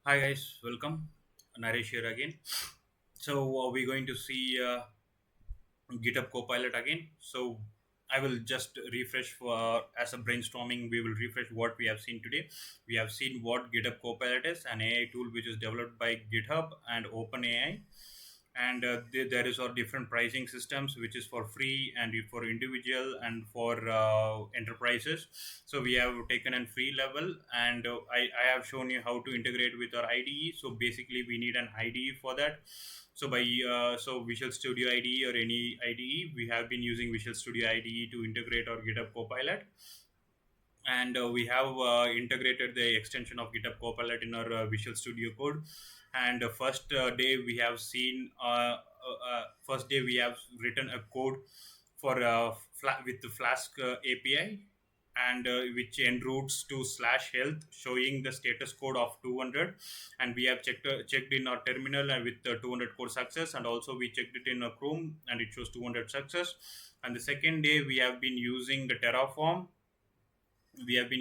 Hi guys, welcome. Naresh here again. So we're going to see GitHub Copilot again. So I will just refresh for as a brainstorming. We will refresh what we have seen today. We have seen what GitHub Copilot is, an AI tool which is developed by GitHub and OpenAI, and there is our different pricing systems which is for free and for individual and for enterprises. So we have taken a free level, and I have shown you how to integrate with our IDE. So basically we need an IDE for that. So by Visual Studio IDE or any IDE, we have been using Visual Studio IDE to integrate our GitHub Copilot, and we have integrated the extension of GitHub Copilot in our Visual Studio Code. And first day we have written a code for with the Flask API, and which enroutes to /health, showing the status code of 200. And we have checked in our terminal and with 200 code success, and also we checked it in Chrome and it shows 200 success. And the second day we have been using the Terraform. With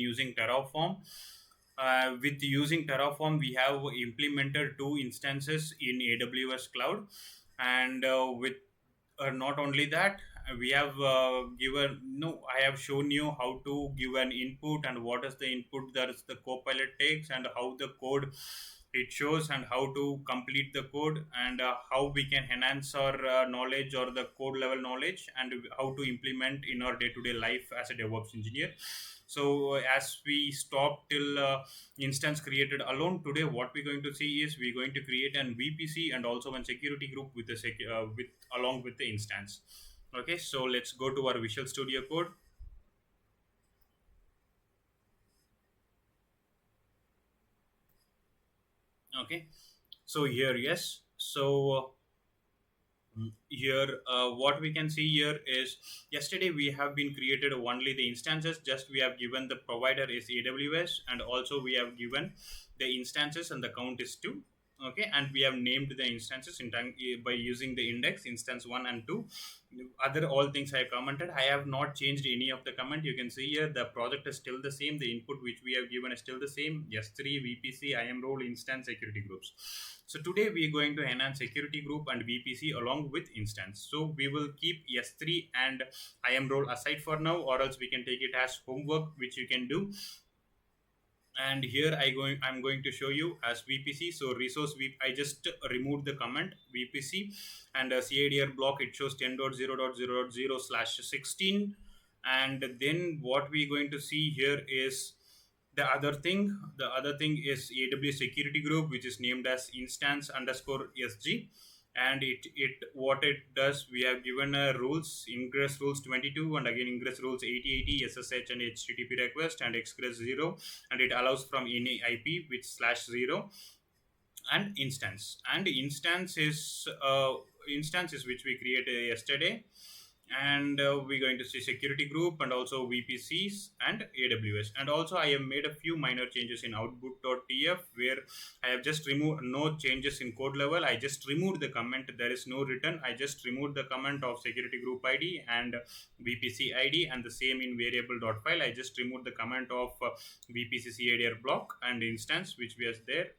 using Terraform, we have implemented two instances in AWS cloud, and with not only that, we have given no I have shown you how to give an input and what is the input that is the Copilot takes, and how the code it shows, and how to complete the code, and how we can enhance our knowledge or the code level knowledge, and how to implement in our day-to-day life as a DevOps engineer. So as we stop till instance created alone, today what we're going to see is we're going to create an VPC and also one security group with the with along with the instance. Okay, so let's go to our Visual Studio Code. Okay, so here, yes, so here what we can see here is yesterday we have been created only the instances, just we have given the provider is AWS, and also we have given the instances and the count is 2. Okay, and we have named the instances in time by using the index instance 1 and 2. Other all things I have commented, I have not changed any of the comment. You can see here the project is still the same, the input which we have given is still the same, S3 VPC IAM role instance security groups. So today we are going to enhance security group and VPC along with instance. So we will keep S3 and IAM role aside for now, or else we can take it as homework which you can do. And here I'm going to show you as VPC. So I just removed the comment VPC, and CADR block it shows 10.0.0.0/16. And then what we're going to see here is the other thing is AWS security group, which is named as instance underscore SG. And it what it does, we have given rules, ingress rules 22, and again ingress rules 8080 SSH and HTTP request, and exgress 0, and it allows from any IP with /0. And instance is which we created yesterday. And we're going to see security group and also VPCs and AWS. And also I have made a few minor changes in output.tf, where I have just removed no changes in code level. I just removed the comment, there is no return. I just removed the comment of security group ID and VPC ID, and the same in variable.file. I just removed the comment of VPC CADR block and instance which was there.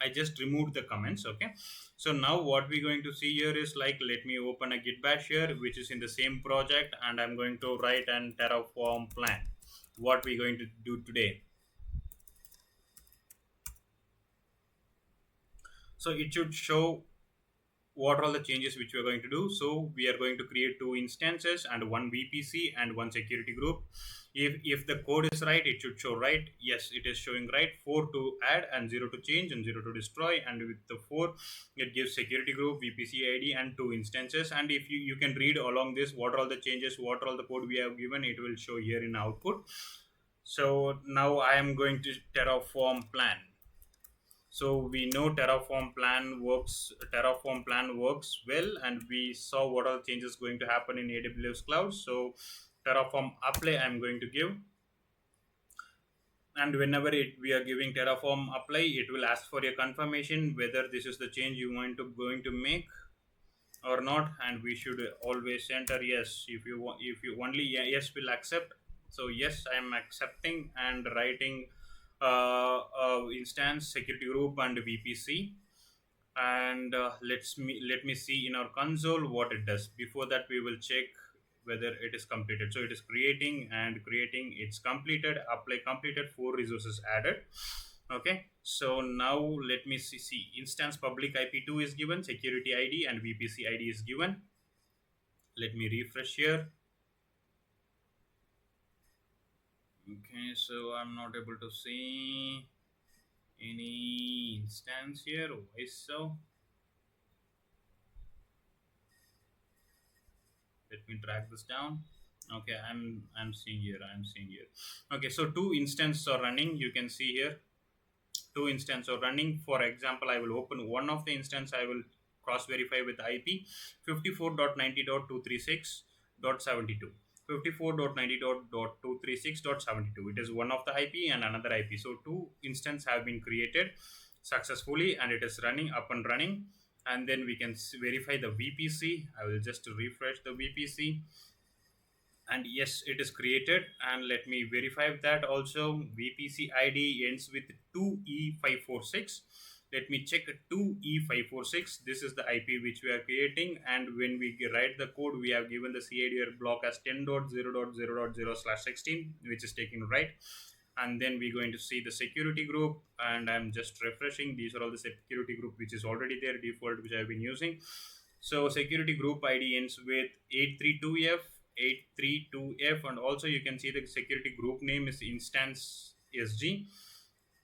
I just removed the comments. Okay, so now what we're going to see here is, like, let me open a git bash here which is in the same project, and I'm going to write an Terraform plan. What we're going to do today, so it should show what are all the changes which we are going to do. So we are going to create two instances and one VPC and one security group. If the code is right, it should show right. Yes, it is showing right. 4 to add and 0 to change and 0 to destroy. And with the 4, it gives security group, VPC ID, and two instances. And if you can read along this, what are all the changes, what are all the code we have given, it will show here in output. So now I am going to Terraform plan. So we know Terraform plan works well, and we saw what are the changes going to happen in AWS cloud. So Terraform apply I'm going to give, and whenever we are giving Terraform apply, it will ask for a confirmation whether this is the change you want to going to make or not. And we should always enter yes. If you only yes will accept. So yes, I am accepting and writing instance, security group, and VPC. And let me see in our console what it does. Before that, we will check whether it is completed. So it is creating and creating. It's completed. Apply completed. 4 resources added. Okay. So now let me see. Instance public IP2 is given. Security ID and VPC ID is given. Let me refresh here. Okay, so I'm not able to see any instance here. Why so? Let me drag this down. Okay, I'm seeing here. I'm seeing here. Okay, so 2 instances are running. You can see here 2 instances are running. For example, I will open one of the instance. I will cross verify with IP 54.90.236.72. 54.90.236.72. It is one of the IP and another IP. So 2 instances have been created successfully and it is running up and running. And then we can verify the VPC. I will just refresh the VPC, and yes, it is created. And let me verify that also. VPC ID ends with 2E546. Let me check 2E546. This is the IP which we are creating, and when we write the code, we have given the CIDR block as 10.0.0.0/16, which is taken right. And then we're going to see the security group, and I'm just refreshing. These are all the security group which is already there, default, which I've been using. So security group ID ends with 832F, and also you can see the security group name is instance SG.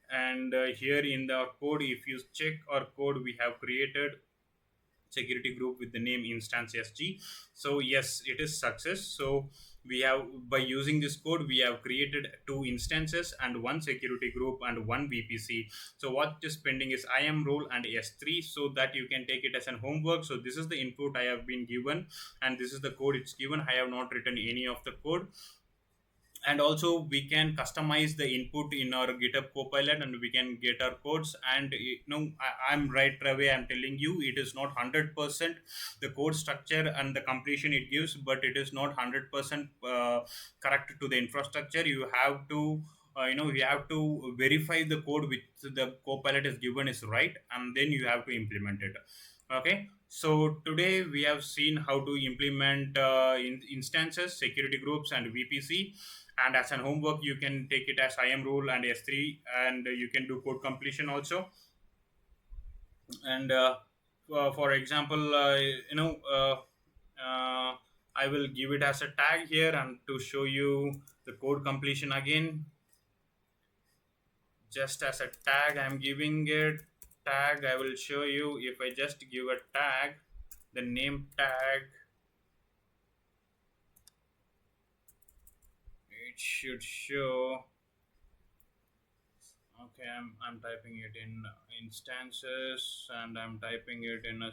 And here in the code, if you check our code, we have created security group with the name instance SG. So yes, it is success. So we have, by using this code, we have created 2 instances and one security group and one VPC. So what is pending is IAM role and S3, so that you can take it as an homework. So this is the input I have been given, and this is the code it's given. I have not written any of the code. And also we can customize the input in our GitHub Copilot, and we can get our codes. And I'm right away, I'm telling you, it is not 100% the code structure and the completion it gives, but it is not 100% correct to the infrastructure. You have to you have to verify the code which the Copilot is given is right, and then you have to implement it. Okay, so today we have seen how to implement instances, security groups, and VPC. And as an homework, you can take it as IAM rule and S3, and you can do code completion also. And for example, I will give it as a tag here, and to show you the code completion again, just as a tag, I'm giving it tag. I will show you. If I just give a tag, the name tag, it should show. Okay, I'm typing it in instances, and I'm typing it in a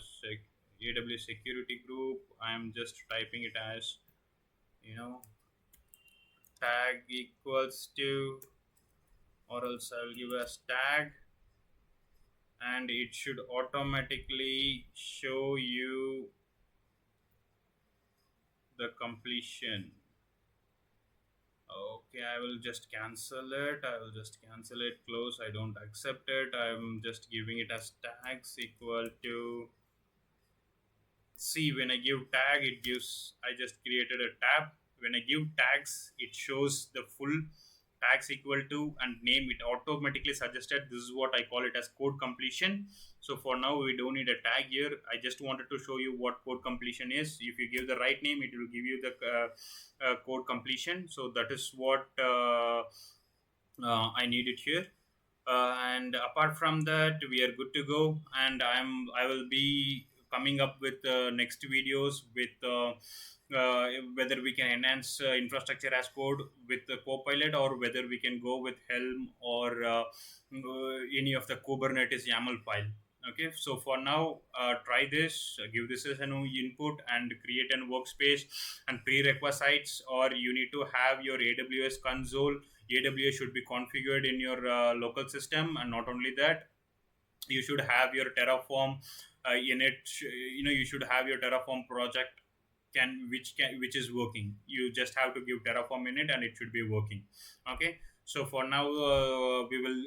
AWS security group. I'm just typing it as tag equals to, or else I'll give as tag, and it should automatically show you the completion. Okay, I will just cancel it. Close. I don't accept it. I'm just giving it as tags equal to. See, when I give tag, it gives, I just created a tab. When I give tags, it shows the full tags equal to and name. It automatically suggested. This is what I call it as code completion. So for now, we don't need a tag here. I just wanted to show you what code completion is. If you give the right name, it will give you the code completion. So that is what I needed here. And apart from that, we are good to go. And I will be coming up with next videos with whether we can enhance infrastructure as code with the Copilot, or whether we can go with Helm or any of the Kubernetes YAML file. Okay, so for now, try this, give this as an input, and create a workspace and prerequisites, or you need to have your AWS console. AWS should be configured in your local system, and not only that, you should have your Terraform in it. You should have your Terraform project which is working. You just have to give Terraform in it, and it should be working. Okay, So for now, we will